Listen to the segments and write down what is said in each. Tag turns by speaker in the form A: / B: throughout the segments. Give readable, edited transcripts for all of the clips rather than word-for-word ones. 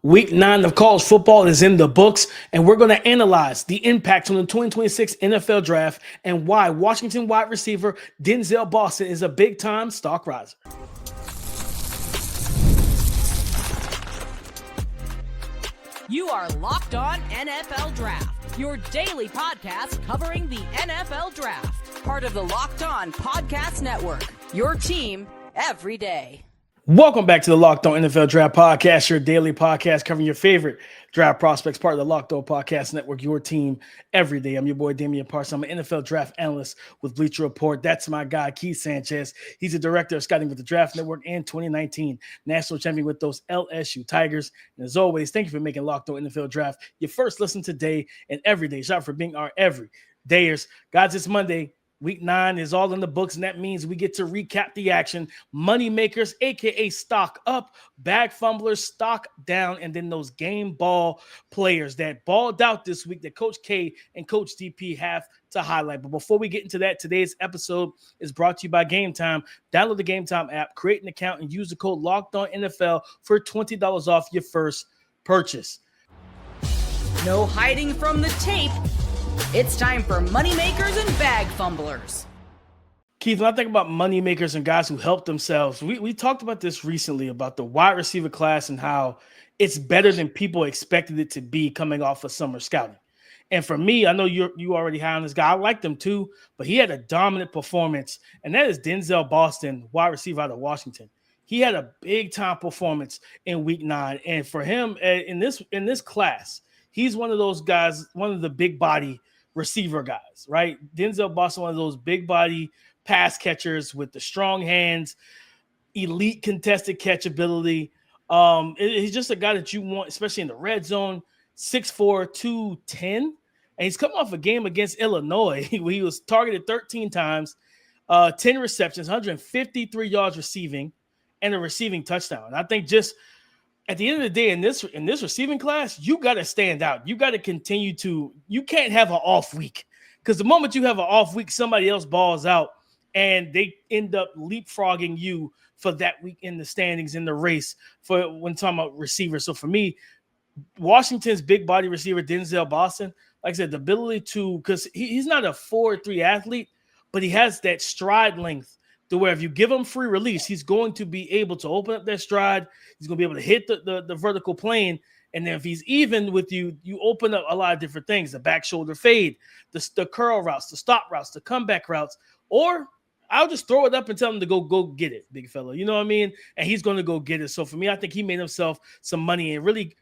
A: Week 9 of college football is in the books, and we're going to analyze the impact on the 2026 NFL Draft and why Washington wide receiver Denzel Boston is a big-time stock riser.
B: You are Locked On NFL Draft, your daily podcast covering the NFL Draft. Part of the Locked On Podcast Network, your team every day.
A: Welcome back to the Locked On NFL Draft Podcast, your daily podcast covering your favorite draft prospects, part of the Locked On Podcast Network, your team every day. I'm your boy, Damian Parson. I'm an NFL draft analyst with Bleacher Report. That's my guy, Keith Sanchez. He's the director of scouting with the Draft Network and 2019 national champion with those LSU Tigers. And as always, thank you for making Locked On NFL Draft your first listen today and every day. Shout out for being our everydayers. Guys, it's Monday. Week 9 is all in the books, and that means we get to recap the action. Money makers, a.k.a. stock up, bag fumblers, stock down, and then those game ball players that balled out this week that Coach K and Coach DP have to highlight. But before we get into that, today's episode is brought to you by Game Time. Download the Game Time app, create an account, and use the code LOCKEDONNFL for $20 off your first purchase.
B: No hiding from the tape. It's time for Moneymakers and Bag Fumblers.
A: Keith, when I think about moneymakers and guys who help themselves, we talked about this recently about the wide receiver class and how it's better than people expected it to be coming off of summer scouting. And for me, I know you already high on this guy. I liked him too, but he had a dominant performance, and that is Denzel Boston, wide receiver out of Washington. He had a big-time performance in Week 9, and for him in this class, he's one of those guys, one of the big body receiver guys, right? Denzel Boston, one of those big body pass catchers with the strong hands, elite contested catch ability. He's just a guy that you want, especially in the red zone, 6'4", 210. And he's coming off a game against Illinois where he was targeted 13 times, 10 receptions, 153 yards receiving, and a receiving touchdown. I think just at the end of the day, in this receiving class, you got to stand out. You got to continue to – you can't have an off week, because the moment you have an off week, somebody else balls out and they end up leapfrogging you for that week in the standings, in the race for when talking about receivers. So for me, Washington's big body receiver, Denzel Boston, like I said, the ability to – because he's not a 4.3 athlete, but he has that stride length to where if you give him free release, he's going to be able to open up that stride. He's going to be able to hit the vertical plane. And then if he's even with you, you open up a lot of different things, the back shoulder fade, the curl routes, the stop routes, the comeback routes, or I'll just throw it up and tell him to go get it, big fella. You know what I mean? And he's going to go get it. So for me, I think he made himself some money, and really,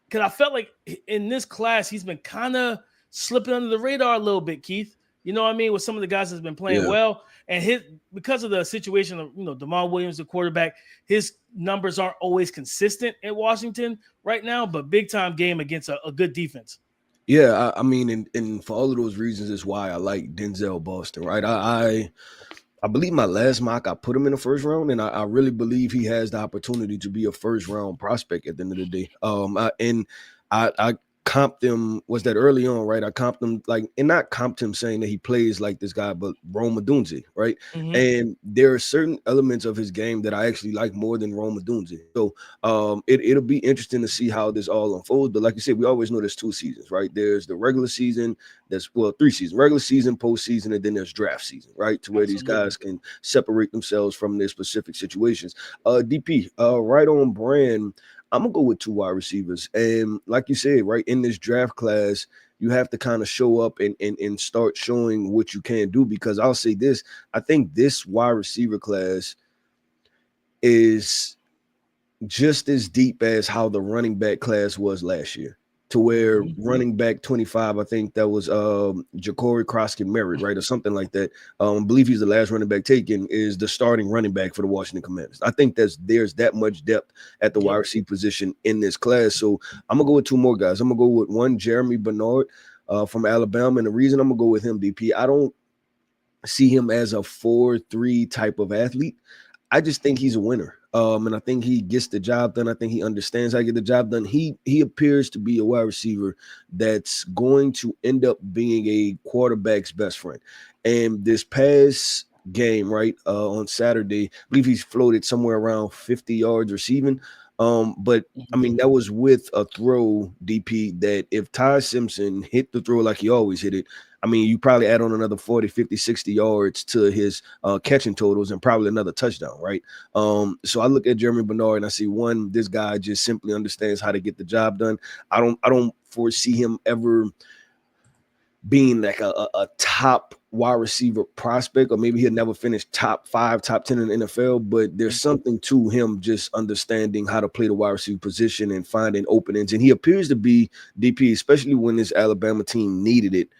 A: because I felt like in this class, he's been kind of slipping under the radar a little bit, Keith. You know what I mean? With some of the guys that's been playing well, and because of the situation of Damar Williams, the quarterback, his numbers aren't always consistent at Washington right now. But big time game against a good defense.
C: Yeah, I mean, and for all of those reasons is why I like Denzel Boston, right? I believe my last mock I put him in the first round, and I really believe he has the opportunity to be a first round prospect at the end of the day. I comped him, was that early on, right? I comped him not comped him saying that he plays like this guy, but Rome Odunze, right? Mm-hmm. And there are certain elements of his game that I actually like more than Rome Odunze. So it'll be interesting to see how this all unfolds. But like you said, we always know there's 2 seasons, right? There's the regular season, 3 seasons, regular season, postseason, and then there's draft season, right? To where These guys can separate themselves from their specific situations. DP, right on brand. I'm going to go with 2 wide receivers. And like you said, right, in this draft class, you have to kind of show up and start showing what you can do, because I'll say this, I think this wide receiver class is just as deep as how the running back class was last year, to where running back 25, I think that was Ja'Cory Croskin-Merritt, right, or something like that. I believe he's the last running back taken, is the starting running back for the Washington Commanders. I think there's that much depth at the wide receiver position in this class. So I'm going to go with 2 more guys. I'm going to go with one, Germie Bernard from Alabama. And the reason I'm going to go with him, DP, I don't see him as a 4.3 type of athlete. I just think he's a winner. And I think he gets the job done. I think he understands how to get the job done. He appears to be a wide receiver that's going to end up being a quarterback's best friend. And this past game, right, on Saturday, I believe he's floated somewhere around 50 yards receiving. But I mean, that was with a throw, DP, that if Ty Simpson hit the throw like he always hit it, I mean, you probably add on another 40, 50, 60 yards to his catching totals and probably another touchdown, right? So I look at Germie Bernard and I see, one, this guy just simply understands how to get the job done. I don't foresee him ever being like a top wide receiver prospect, or maybe he'll never finish top 5, top 10 in the NFL, but there's something to him just understanding how to play the wide receiver position and finding openings. And he appears to be, DP, especially when this Alabama team needed it,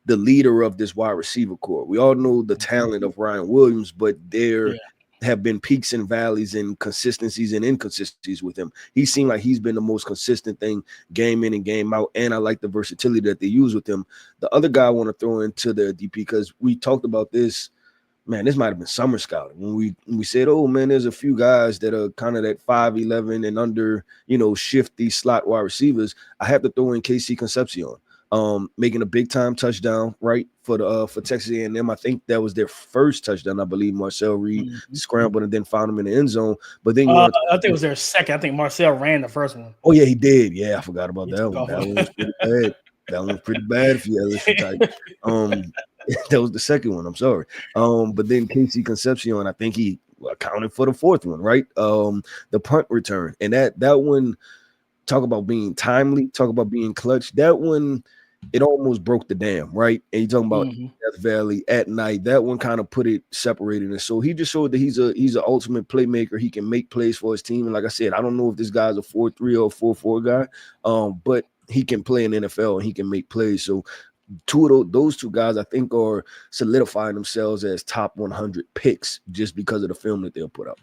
C: the leader of this wide receiver core. We all know the talent of Ryan Williams, but there have been peaks and valleys and consistencies and inconsistencies with him. He seemed like he's been the most consistent thing game in and game out, and I like the versatility that they use with him. The other guy I want to throw into the DP, because we talked about this, man, this might have been summer scouting when we said, oh man, there's a few guys that are kind of that 5'11" and under, shifty slot wide receivers. I have to throw in KC Concepcion. Making a big time touchdown, right, for Texas A&M. I think that was their first touchdown. I believe Marcel Reed scrambled and then found him in the end zone. But then
A: I think it was their second. I think Marcel ran the first one.
C: Oh yeah, he did. Yeah, I forgot about that one. That one was pretty bad. That one was pretty bad for you LSU type. That was the second one. I'm sorry. But then KC Concepcion, I think he accounted for the fourth one, right? The punt return, and that one. Talk about being timely. Talk about being clutch. That one, it almost broke the dam, right? And you're talking about Death Valley at night. That one kind of put it separated. And so he just showed that he's an ultimate playmaker. He can make plays for his team. And like I said, I don't know if this guy's a 4-3 or 4-4 guy, but he can play in the NFL and he can make plays. So those two guys, I think, are solidifying themselves as top 100 picks just because of the film that they'll put up.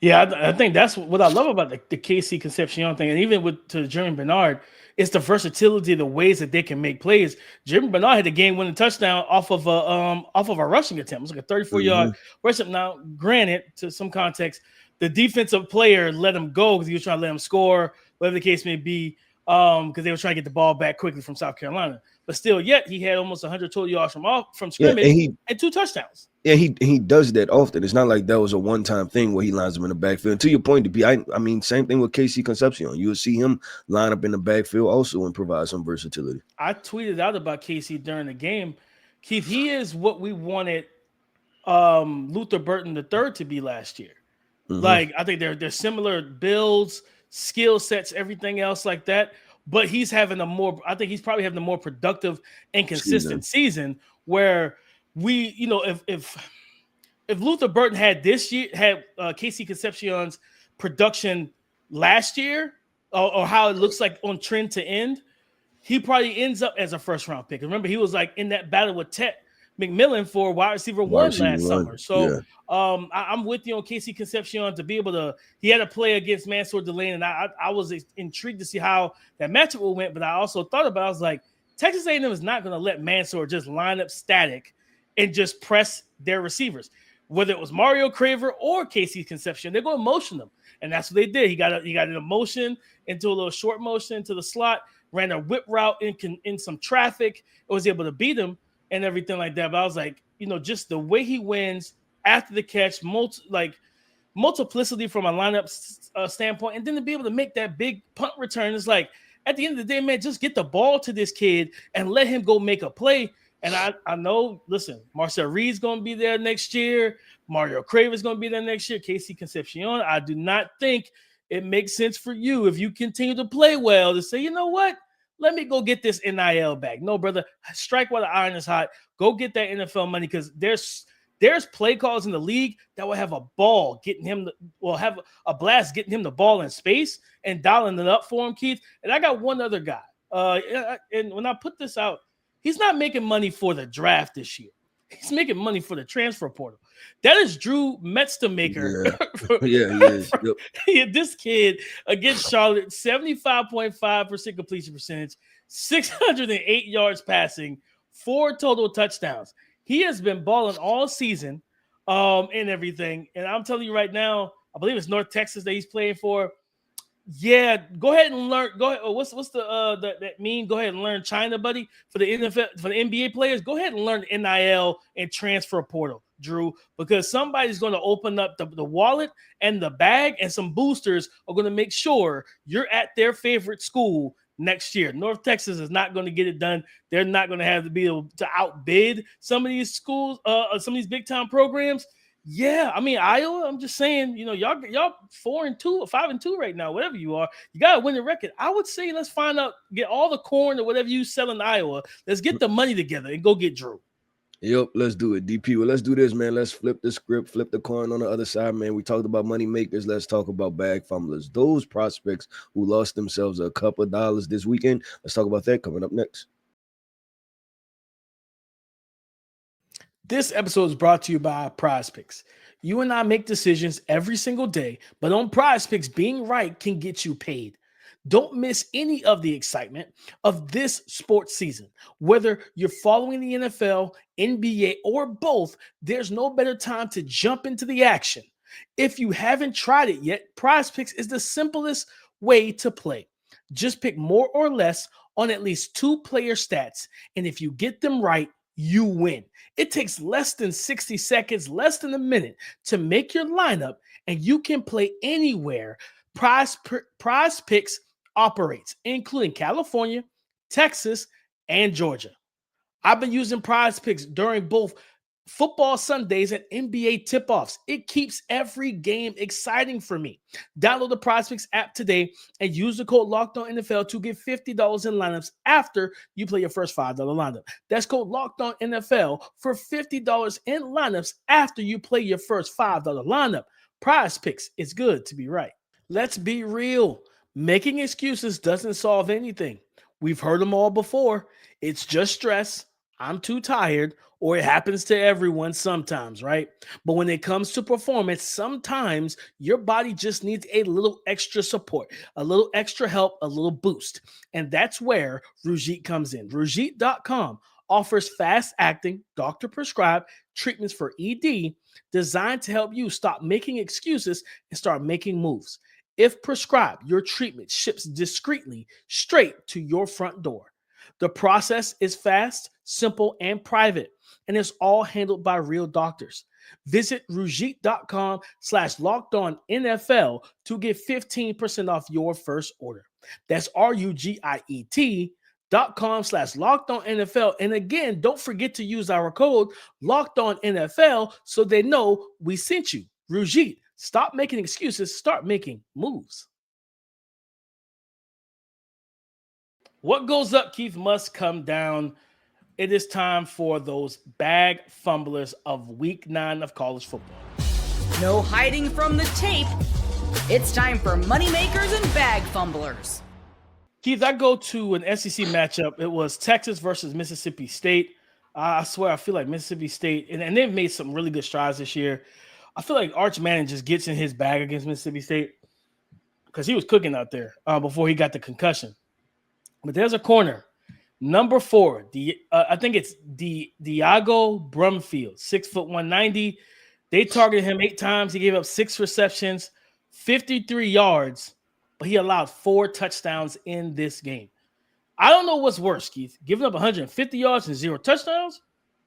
A: Yeah, I think that's what I love about the KC Concepcion thing, and even with to Germie Bernard, it's the versatility, the ways that they can make plays. Germie Bernard had the game-winning touchdown off of a rushing attempt. It was like a 34-yard rushing. Now, granted, to some context, the defensive player let him go because he was trying to let him score, whatever the case may be, because they were trying to get the ball back quickly from South Carolina. But still, yet he had almost 100 total yards from scrimmage and 2 touchdowns.
C: Yeah, he does that often. It's not like that was a one-time thing where he lines them in the backfield. And to your point, I mean, same thing with KC Concepcion. You'll see him line up in the backfield also and provide some versatility.
A: I tweeted out about KC during the game. Keith, he is what we wanted Luther Burton III to be last year. Like, I think they're similar builds, skill sets, everything else like that. But he's having I think he's probably having a more productive and consistent season where we, if Luther Burton had KC Concepcion's production last year or how it looks like on trend to end, he probably ends up as a first round pick. Remember, he was like in that battle with Ted McMillan for wide receiver one last summer. So I'm with you on KC Concepcion to be able to. He had to play against Mansour Delane, and I was intrigued to see how that matchup went. But I also thought about I was like, Texas A&M is not going to let Mansour just line up static and just press their receivers, whether it was Mario Craver or KC Concepcion. They're going to motion them, and that's what they did. He got in a motion into a little short motion to the slot, ran a whip route in some traffic, and was able to beat him and everything like that. But I was like, just the way he wins after the catch, multiplicity from a lineup standpoint, and then to be able to make that big punt return is like, at the end of the day, man, just get the ball to this kid and let him go make a play. And I know, listen, Marcel Reed's going to be there next year. Mario Craver's going to be there next year. KC Concepcion, I do not think it makes sense for you, if you continue to play well, to say, you know what? Let me go get this NIL back. No, brother, strike while the iron is hot. Go get that NFL money, because there's play calls in the league that will have a ball getting him, have a blast getting him the ball in space and dialing it up for him, Keith. And I got one other guy. And when I put this out, he's not making money for the draft this year. He's making money for the transfer portal. That is Drew Metzgermaker.
C: Yeah,
A: this kid against Charlotte, 75.5% completion percentage, 608 yards passing, 4 total touchdowns. He has been balling all season and everything. And I'm telling you right now, I believe it's North Texas that he's playing for. Yeah, go ahead and learn. Go ahead. What's the that mean? Go ahead and learn China, buddy. For the NFL, for the NBA players, go ahead and learn NIL and transfer portal. Drew, because somebody's going to open up the wallet and the bag, and some boosters are going to make sure you're at their favorite school next year. North Texas is not going to get it done. They're not going to have to be able to outbid some of these schools, some of these big time programs. Yeah, I mean Iowa. I'm just saying, y'all 4-2 or 5-2 right now. Whatever you are, you gotta win the record. I would say let's find out, get all the corn or whatever you sell in Iowa. Let's get the money together and go get Drew.
C: Yep, let's do it, DP. Well, let's do this, man. Let's flip the script, flip the coin on the other side, man. We talked about money makers. Let's talk about bag fumblers. Those prospects who lost themselves a couple of dollars this weekend. Let's talk about that coming up next.
A: This episode is brought to you by Prize Picks. You and I make decisions every single day, but on Prize Picks, being right can get you paid. Don't miss any of the excitement of this sports season. Whether you're following the NFL, NBA, or both, there's no better time to jump into the action. If you haven't tried it yet, Prize Picks is the simplest way to play. Just pick more or less on at least 2 player stats, and if you get them right, you win. It takes less than 60 seconds, less than a minute to make your lineup, and you can play anywhere Prize Picks operates, including California, Texas, and Georgia. I've been using Prize Picks during both football Sundays and NBA tip-offs. It keeps every game exciting for me. Download the Prize Picks app today and use the code LOCKEDONNFL to get $50 in lineups after you play your first $5 lineup. That's code LOCKEDONNFL for $50 in lineups after you play your first $5 lineup. Prize Picks, it's good to be right. Let's be real. Making excuses doesn't solve anything. We've heard them all before. It's just stress. I'm too tired, or it happens to everyone sometimes, right? But when it comes to performance, sometimes your body just needs a little extra support, a little extra help, a little boost. And that's where Rougit comes in. Rougit.com offers fast-acting, doctor-prescribed treatments for ED designed to help you stop making excuses and start making moves. If prescribed, your treatment ships discreetly straight to your front door. The process is fast, simple, and private, and it's all handled by real doctors. Visit Rougit.com/LockedOnNFL to get 15% off your first order. That's RUGIET.com/LockedOnNFL. And again, don't forget to use our code LockedOnNFL so they know we sent you. Rougit. Stop making excuses. Start making moves. What goes up, Keith, must come down. It is time for those bag fumblers of week 9 of college football.
B: No hiding from the tape. It's time for moneymakers and bag fumblers.
A: Keith, I go to an SEC matchup. It was Texas versus Mississippi State. I swear, I feel like Mississippi State, and they've made some really good strides this year. I feel like Arch Manning just gets in his bag against Mississippi State because he was cooking out there before he got the concussion. But there's a corner, number 4. I think it's Diago Brumfield, 6', 190. They targeted him 8 times. He gave up 6 receptions, 53 yards, but he allowed 4 touchdowns in this game. I don't know what's worse, Keith, giving up 150 yards and 0 touchdowns,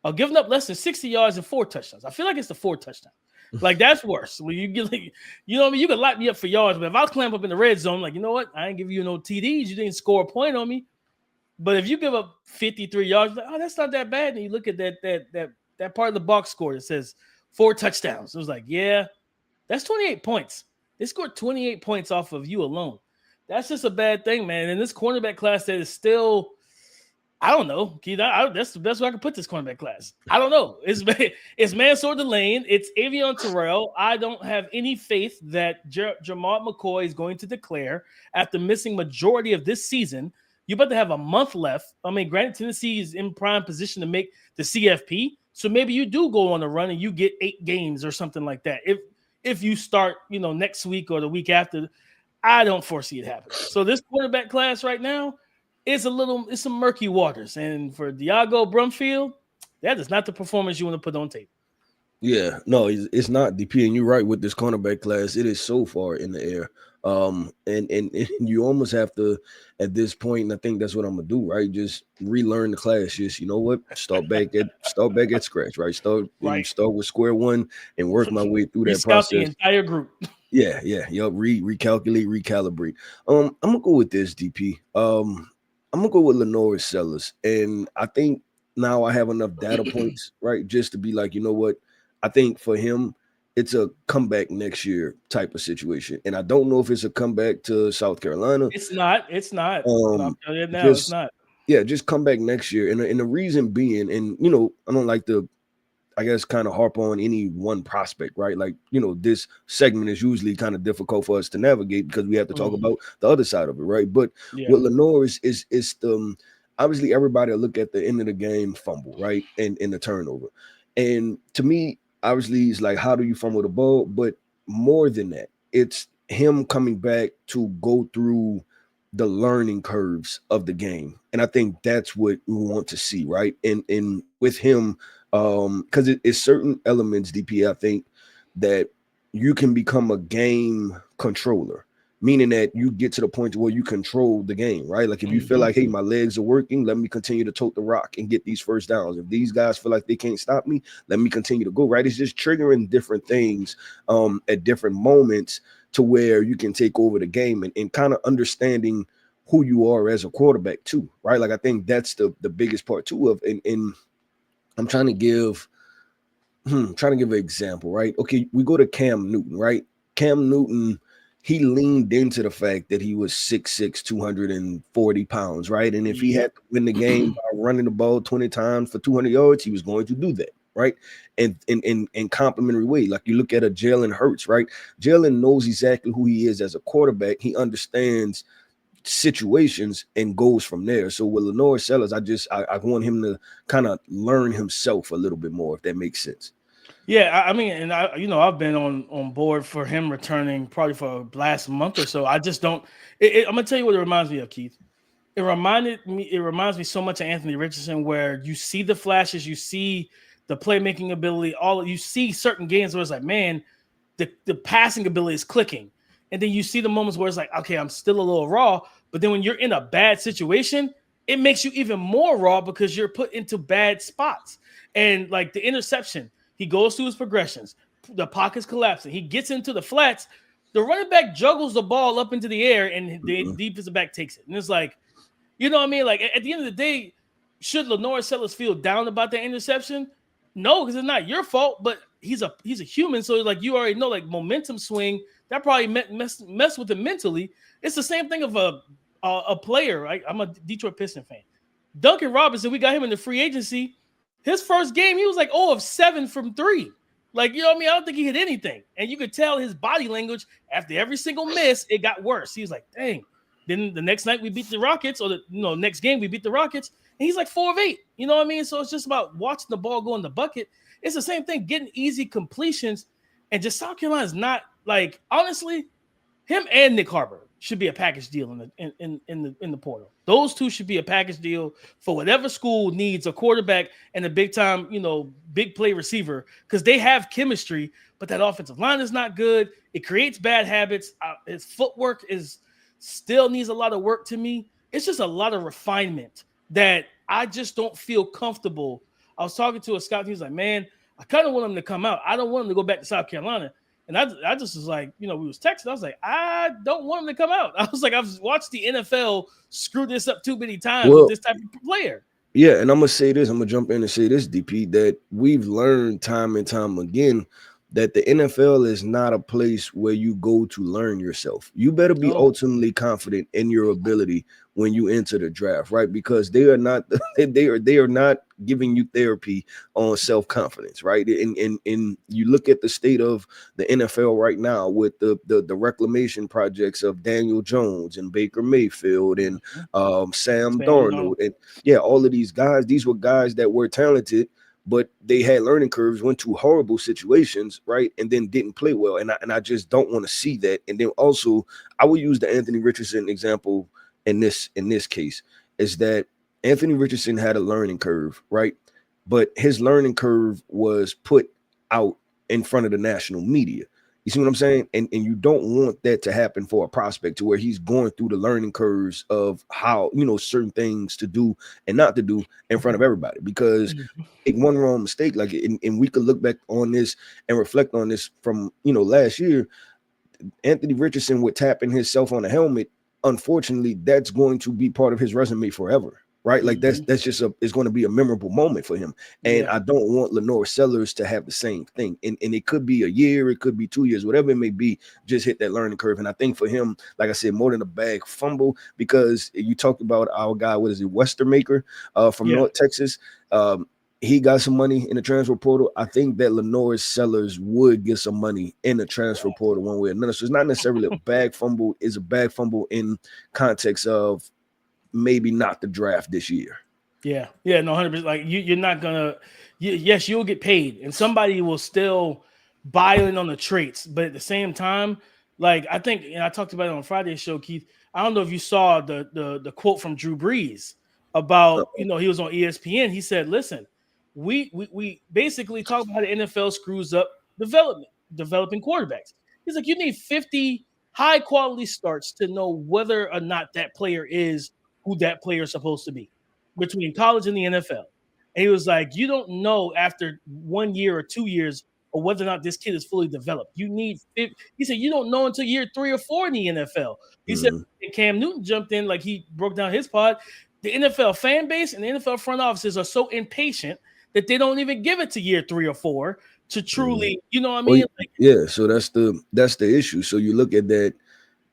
A: or giving up less than 60 yards and 4 touchdowns. I feel like it's the 4 touchdowns. Like, that's worse. When you get, like, you know what I mean? You could light me up for yards, but if I clamp up in the red zone, like, you know what? I ain't give you no TDs. You didn't score a point on me. But if you give up 53 yards, like, oh, that's not that bad. And you look at that part of the box score that says 4 touchdowns. It was like, yeah, that's 28 points. They scored 28 points off of you alone. That's just a bad thing, man. And this cornerback class that is still, I don't know, Keith. That's the best way I can put this cornerback class. I don't know. It's Mansour Delane. It's Avion Terrell. I don't have any faith that Jamar McCoy is going to declare after missing majority of this season. You about to have a month left. I mean, granted, Tennessee is in prime position to make the CFP, so maybe you do go on a run and you get 8 games or something like that. If you start, next week or the week after, I don't foresee it happening. So this quarterback class right now, it's some murky waters. And for Diago Brumfield, that is not the performance you want to put on tape.
C: Yeah, no, it's not, DP, and you're right with this cornerback class. It is so far in the air. And you almost have to at this point, and I think that's what I'm gonna do, right? Just relearn the class. Just you know what, start back at scratch, right?
A: Right.
C: Start with square one and work my way through that
A: Rescout the
C: process.
A: entire group.
C: Yeah, yup. Recalculate, recalibrate. I'm gonna go with this, DP. I'm gonna go with Lenora Sellers, and I think now I have enough data points, right, just to be like, you know what? I think for him, it's a comeback next year type of situation, and I don't know if it's a comeback to South Carolina.
A: It's not. It's not. I'll
C: Um,
A: tell you now, it's
C: just
A: not.
C: yeah, just come back next year, and the reason being, and I don't like to, I guess, kind of harp on any one prospect, right? Like, this segment is usually kind of difficult for us to navigate because we have to talk about the other side of it, right? But
A: Yeah.
C: what Lenore is the obviously everybody will look at the end of the game fumble, right? And the turnover. And to me, obviously, it's like, how do you fumble the ball? But more than that, it's him coming back to go through the learning curves of the game. And I think that's what we want to see, right? And with him, because it's certain elements, DP, I think that you can become a game controller, meaning that you get to the point where you control the game, right? Like if you feel like, hey, my legs are working, let me continue to tote the rock and get these first downs. If these guys feel like they can't stop me, let me continue to go, right? It's just triggering different things at different moments to where you can take over the game and kind of understanding who you are as a quarterback too, right? Like I think that's the biggest part too of and I'm trying to give an example, right? Okay, we go to Cam Newton, right? Cam Newton, he leaned into the fact that he was 6'6", 240 pounds, right? And if he had to win the game by running the ball 20 times for 200 yards, he was going to do that, right? And in complimentary way, like you look at a Jalen Hurts, right? Jalen knows exactly who he is as a quarterback. He understands situations and goes from there. So with Lenora Sellers, I want him to kind of learn himself a little bit more, if that makes sense.
A: Yeah, I mean, and I've been on board for him returning probably for the last month or so. I just don't. I'm gonna tell you what it reminds me of, Keith. It reminds me so much of Anthony Richardson, where you see the flashes, you see the playmaking ability, you see certain games where it's like, man, the passing ability is clicking, and then you see the moments where it's like, okay, I'm still a little raw, but then when you're in a bad situation, it makes you even more raw because you're put into bad spots. And like the interception, he goes through his progressions, the pocket's collapsing, he gets into the flats, the running back juggles the ball up into the air, and the defensive back takes it. And it's like, you know what I mean? Like at the end of the day, should Lenora Sellers feel down about that interception? No, because it's not your fault, but he's a human. So like you already know, like momentum swing, that probably mess with him mentally. It's the same thing of a player, right? I'm a Detroit Piston fan. Duncan Robinson, we got him in the free agency. His first game, he was like 0 of 7 from 3. Like, you know what I mean? I don't think he hit anything. And you could tell his body language after every single miss, it got worse. He was like, dang. Then the next night we beat the Rockets, or the next game we beat the Rockets, and he's like 4 of 8. You know what I mean? So it's just about watching the ball go in the bucket. It's the same thing, getting easy completions. And just South Carolina's not, like, honestly, him and Nick Harbor should be a package deal in the portal. Those two should be a package deal for whatever school needs a quarterback and a big time, big play receiver, because they have chemistry, but that offensive line is not good. It creates bad habits. His footwork still needs a lot of work to me. It's just a lot of refinement that I just don't feel comfortable. I was talking to a scout. He was like, man, I kind of want him to come out. I don't want him to go back to South Carolina. And I just was like, we was texting. I was like, I don't want him to come out. I was like, I've watched the NFL screw this up too many times with this type of player.
C: Yeah, and I'm going to say this. I'm going to jump in and say this, DP, that we've learned time and time again that the NFL is not a place where you go to learn yourself. You better be ultimately confident in your ability when you enter the draft, right? Because they are not giving you therapy on self-confidence, right? And you look at the state of the NFL right now with the reclamation projects of Daniel Jones and Baker Mayfield and Sam Darnold. And yeah, all of these guys, these were guys that were talented, but they had learning curves, went to horrible situations, right? And then didn't play well. And I just don't want to see that. And then also, I will use the Anthony Richardson example in this case, is that Anthony Richardson had a learning curve, right? But his learning curve was put out in front of the national media. You see what I'm saying? And you don't want that to happen for a prospect to where he's going through the learning curves of how, certain things to do and not to do in front of everybody. Because make one wrong mistake, like, and we could look back on this and reflect on this from, last year. Anthony Richardson would tapping himself on the helmet. Unfortunately, that's going to be part of his resume forever. Right, like that's just it's going to be a memorable moment for him, and I don't want Lenora Sellers to have the same thing. And it could be a year, it could be 2 years, whatever it may be. Just hit that learning curve, and I think for him, like I said, more than a bag fumble, because you talked about our guy, what is it, Westermaker, from North Texas. He got some money in the transfer portal. I think that Lenora Sellers would get some money in the transfer portal one way or another. So it's not necessarily a bag fumble; it's a bag fumble in context of maybe not the draft this year.
A: No, 100%. Like you're not gonna. Yes, you'll get paid, and somebody will still buy in on the traits. But at the same time, like I think, and I talked about it on Friday's show, Keith. I don't know if you saw the quote from Drew Brees about he was on ESPN. He said, "Listen, we basically talk about how the NFL screws up developing quarterbacks. He's like, you need 50 high quality starts to know whether or not that player is who that player is supposed to be between college and the NFL." And he was like, you don't know after 1 year or 2 years or whether or not this kid is fully developed. He said, you don't know until year 3 or 4 in the NFL. He said, Cam Newton jumped in, like he broke down his pod. The NFL fan base and the NFL front offices are so impatient that they don't even give it to year 3 or 4 to truly, you know what I mean?
C: So that's the issue. So you look at that.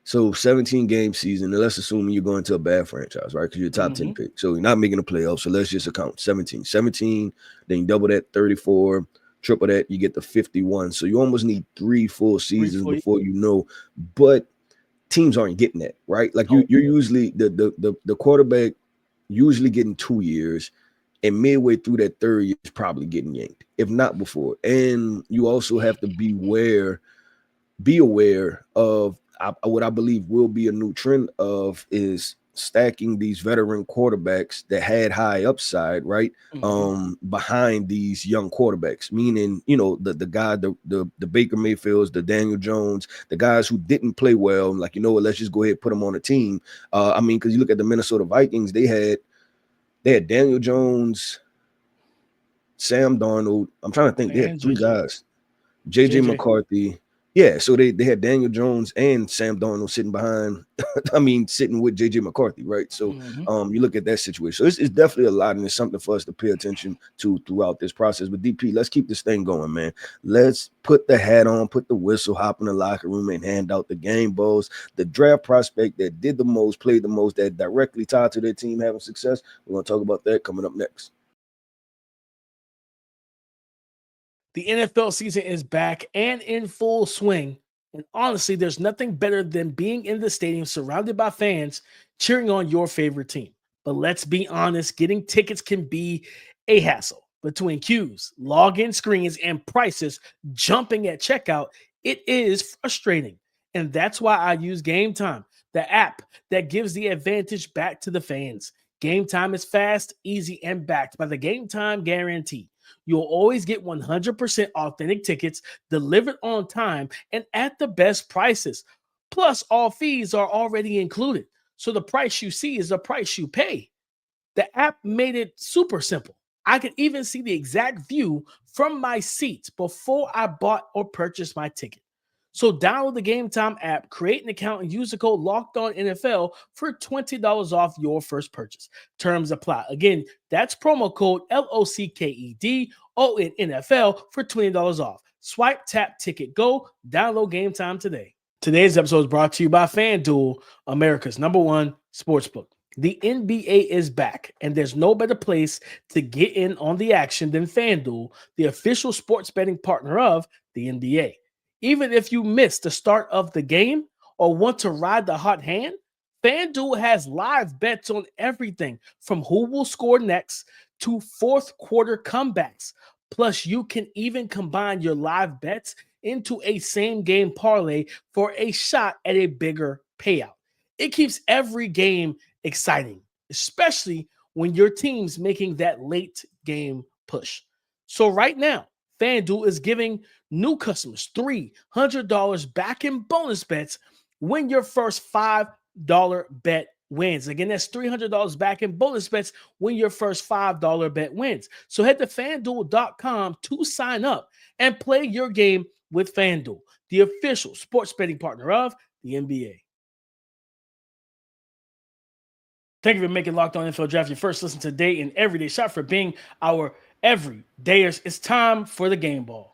C: So 17 game season, and let's assume you're going to a bad franchise, right? Because you're a top 10 pick. So you're not making the playoffs. So let's just account 17, then you double that, 34, triple that, you get the 51. So you almost need 3 full seasons before you know. But teams aren't getting that, right? Like you're usually the quarterback usually getting 2 years, and midway through that third year is probably getting yanked, if not before. And you also have to be aware of what I believe will be a new trend of is stacking these veteran quarterbacks that had high upside, right? Behind these young quarterbacks, meaning, the guy, the Baker Mayfields, the Daniel Jones, the guys who didn't play well, like, let's just go ahead and put them on a team. Because you look at the Minnesota Vikings, they had Daniel Jones, Sam Darnold. I'm trying to think, they had 3 guys, JJ McCarthy. Yeah, so they had Daniel Jones and Sam Darnold sitting behind, sitting with JJ McCarthy, right? So you look at that situation. So it's definitely a lot, and it's something for us to pay attention to throughout this process. But DP, let's keep this thing going, man. Let's put the hat on, put the whistle, hop in the locker room, and hand out the game balls. The draft prospect that did the most, played the most, that directly tied to their team having success. We're going to talk about that coming up next.
A: The NFL season is back and in full swing. And honestly, there's nothing better than being in the stadium surrounded by fans cheering on your favorite team. But let's be honest, getting tickets can be a hassle. Between queues, login screens, and prices jumping at checkout, it is frustrating. And that's why I use Game Time, the app that gives the advantage back to the fans. Game Time is fast, easy, and backed by the Game Time guarantee. You'll always get 100% authentic tickets delivered on time and at the best prices. Plus, all fees are already included. So the price you see is the price you pay. The app made it super simple. I could even see the exact view from my seat before I bought or purchased my ticket. So download the Game Time app, create an account, and use the code LOCKEDONNFL for $20 off your first purchase. Terms apply. Again, that's promo code LOCKEDONNFL for $20 off. Swipe, tap, ticket, go. Download Game Time today. Today's episode is brought to you by FanDuel, America's #1 sportsbook. The NBA is back, and there's no better place to get in on the action than FanDuel, the official sports betting partner of the NBA. Even if you miss the start of the game or want to ride the hot hand, FanDuel has live bets on everything from who will score next to fourth quarter comebacks. Plus, you can even combine your live bets into a same game parlay for a shot at a bigger payout. It keeps every game exciting, especially when your team's making that late game push. So right now, FanDuel is giving new customers $300 back in bonus bets when your first $5 bet wins. Again, that's $300 back in bonus bets when your first $5 bet wins. So head to FanDuel.com to sign up and play your game with FanDuel, the official sports betting partner of the NBA. Thank you for making Locked On NFL Draft your first listen today and everyday shot, for being our everydayers. It's time for the game ball.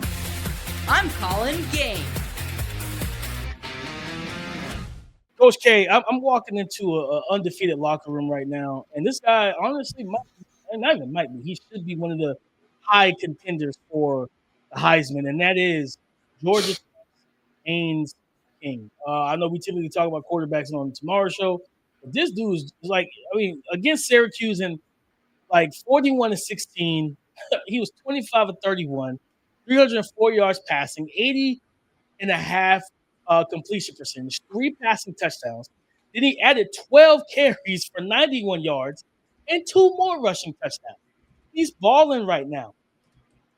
B: I'm calling game.
A: Coach K, I'm walking into an undefeated locker room right now, and this guy honestly might be. He should be one of the high contenders for the Heisman, and that is Georgia Haynes King. I know we typically talk about quarterbacks on Tomorrow Show, but this dude is like, against Syracuse and like 41-16, he was 25 of 31, 304 yards passing, 80.5 completion percentage, 3 passing touchdowns. Then he added 12 carries for 91 yards and 2 more rushing touchdowns. He's balling right now.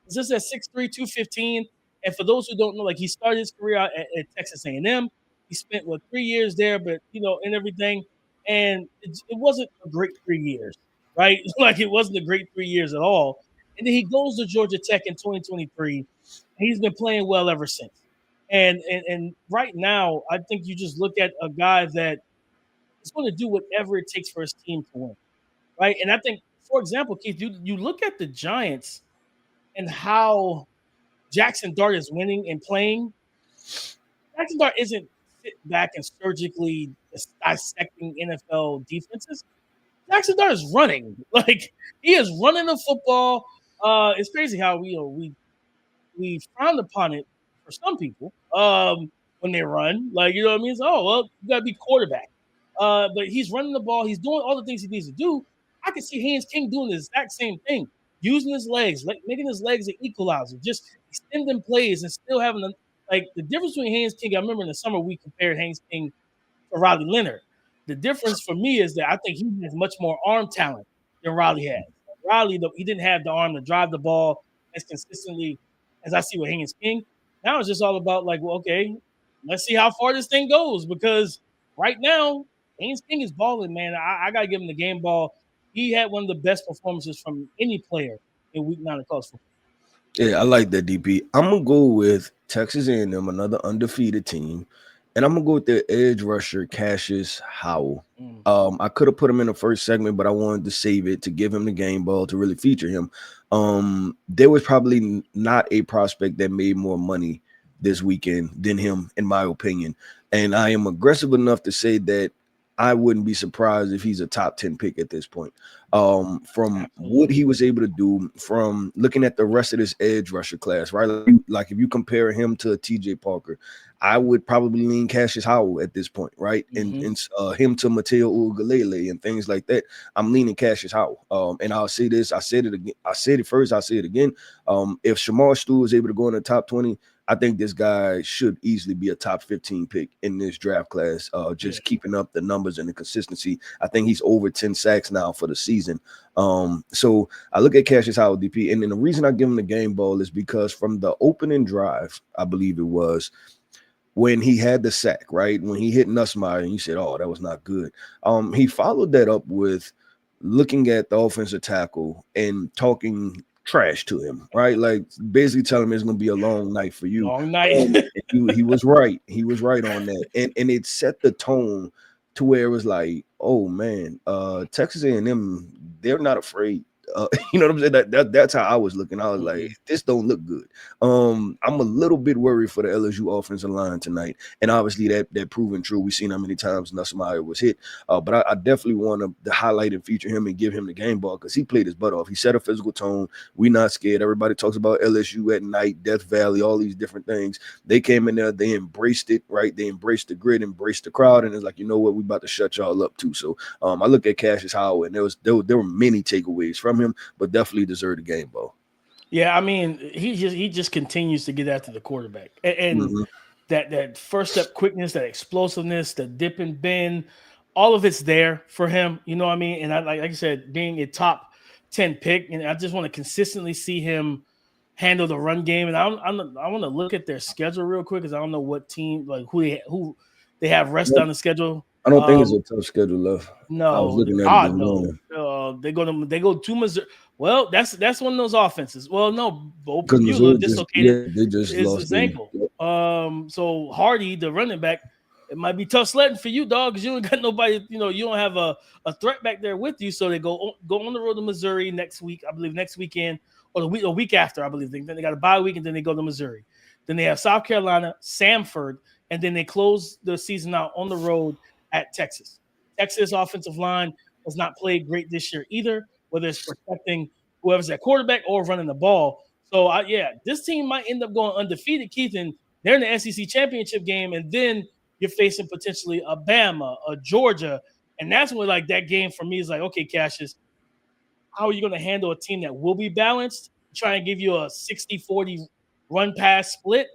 A: He's just at 6'3", 215. And for those who don't know, like, he started his career out at Texas A&M. He spent 3 years there, but and everything. And it wasn't a great 3 years, right? Like, it wasn't a great 3 years at all. And then he goes to Georgia Tech in 2023. And he's been playing well ever since. And right now, I think you just look at a guy that is going to do whatever it takes for his team to win, right? And I think, for example, Keith, you look at the Giants and how Jackson Dart is winning and playing. Jackson Dart isn't sitting back and surgically dissecting NFL defenses. Jackson Dart is running. Like, he is running the football. It's crazy how we frown upon it for some people when they run. Like, you know what I mean? It's, you got to be quarterback. But he's running the ball. He's doing all the things he needs to do. I can see Haynes King doing the exact same thing, using his legs, making his legs an equalizer, just extending plays and still having the difference between Haynes King. I remember in the summer we compared Haynes King to Riley Leonard. The difference for me is that I think he has much more arm talent than Riley has. Riley, he didn't have the arm to drive the ball as consistently as I see with Haynes King. Now it's just all about let's see how far this thing goes, because right now Haynes King is balling, man. I got to give him the game ball. He had one of the best performances from any player in Week 9 of college football.
C: Yeah, I like that, DP. I'm going to go with Texas A&M, another undefeated team, and I'm going to go with their edge rusher, Cassius Howell. I could have put him in the first segment, but I wanted to save it to give him the game ball to really feature him. There was probably not a prospect that made more money this weekend than him, in my opinion. And I am aggressive enough to say that I wouldn't be surprised if he's a top 10 pick at this point. From what he was able to do, from looking at the rest of this edge rusher class, right? Like if you compare him to a TJ Parker, I would probably lean Cassius Howell at this point, right? And him to Mateo Ugalele and things like that. I'm leaning Cassius Howell. And I'll say this, I said it again. I said it first, I'll say it again. If Shamar Stu is able to go in the top 20, I think this guy should easily be a top 15 pick in this draft class, keeping up the numbers and the consistency. I think he's over 10 sacks now for the season. So I look at Cassius Howell, DP, and then the reason I give him the game ball is because from the opening drive, I believe it was, when he had the sack, right? When he hit Nussmeier and you said, oh, that was not good. He followed that up with looking at the offensive tackle and talking trash to him, right? Like basically telling him it's going to be a long night for you.
A: Long night.
C: He was right. He was right on that. And it set the tone to where it was like, oh man, Texas A&M, they're not afraid. You know what I'm saying? That's how I was looking. I was like, this don't look good. I'm a little bit worried for the LSU offensive line tonight. And obviously that proven true. We've seen how many times Nussmeier was hit. But I definitely want to highlight and feature him and give him the game ball because he played his butt off. He set a physical tone. We're not scared. Everybody talks about LSU at night, Death Valley, all these different things. They came in there, they embraced it, right? They embraced the grid, embraced the crowd, and it's like, you know what, we about to shut y'all up too. So I look at Cassius Howell, and there were many takeaways from him, but definitely deserved the game ball.
A: Yeah, I mean, he just continues to get after the quarterback, and that first step quickness, that explosiveness, the dip and bend, all of it's there for him. You know what I mean? And like I said, being a top 10 pick, and I just want to consistently see him handle the run game. And I want to look at their schedule real quick because I don't know what team, like who they have rest on the schedule.
C: I don't think it's a tough schedule left. I was
A: No,
C: looking at
A: God,
C: it this
A: no.
C: morning.
A: They go to Missouri. Well, that's one of those offenses. Well, no, Bo
C: Because
A: Pagula
C: Missouri
A: dislocated
C: they just lost
A: his ankle. So Hardy, the running back, it might be tough sledding for you, dog, because you ain't got nobody. You know, you don't have a threat back there with you. So they go on the road to Missouri next week. I believe next weekend or the week after. I believe then they got a bye week and then they go to Missouri. Then they have South Carolina, Samford, and then they close the season out on the road at Texas. Texas offensive line has not played great this year either, whether it's protecting whoever's at quarterback or running the ball. So, this team might end up going undefeated, Keith, and they're in the SEC championship game, and then you're facing potentially a Bama, a Georgia, and that's when, like, that game for me is like, okay, Cassius, how are you going to handle a team that will be balanced, try and give you a 60-40 run-pass split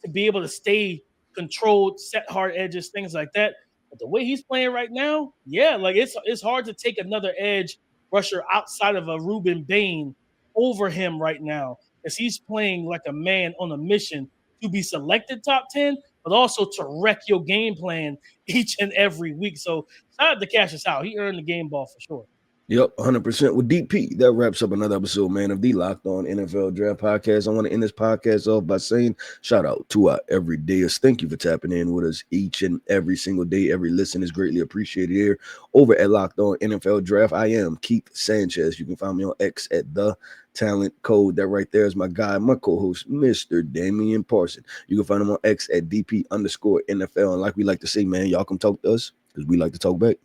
A: to be able to stay controlled, set hard edges, things like that. But the way he's playing right now, like it's hard to take another edge rusher outside of a Ruben Bain over him right now, as he's playing like a man on a mission to be selected top 10, but also to wreck your game plan each and every week. So shout out to Cassius Howell. He earned the game ball for sure.
C: Yep, 100% with DP. That wraps up another episode, man, of the Locked On NFL Draft Podcast. I want to end this podcast off by saying shout out to our everydayers. Thank you for tapping in with us each and every single day. Every listen is greatly appreciated here over at Locked On NFL Draft. I am Keith Sanchez. You can find me on X at The Talent Code. That right there is my guy, my co-host, Mr. Damian Parson. You can find him on X at DP_NFL. And like we like to say, man, y'all come talk to us because we like to talk back.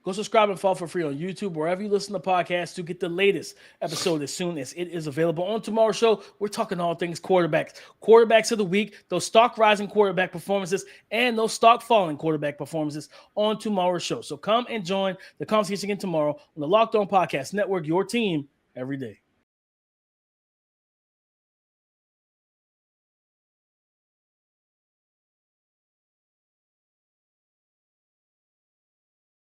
A: Go subscribe and follow for free on YouTube, wherever you listen to podcasts, to get the latest episode as soon as it is available. On tomorrow's show, we're talking all things quarterbacks of the week, those stock rising quarterback performances, and those stock falling quarterback performances on tomorrow's show. So come and join the conversation again tomorrow on the Locked On Podcast Network, your team every day.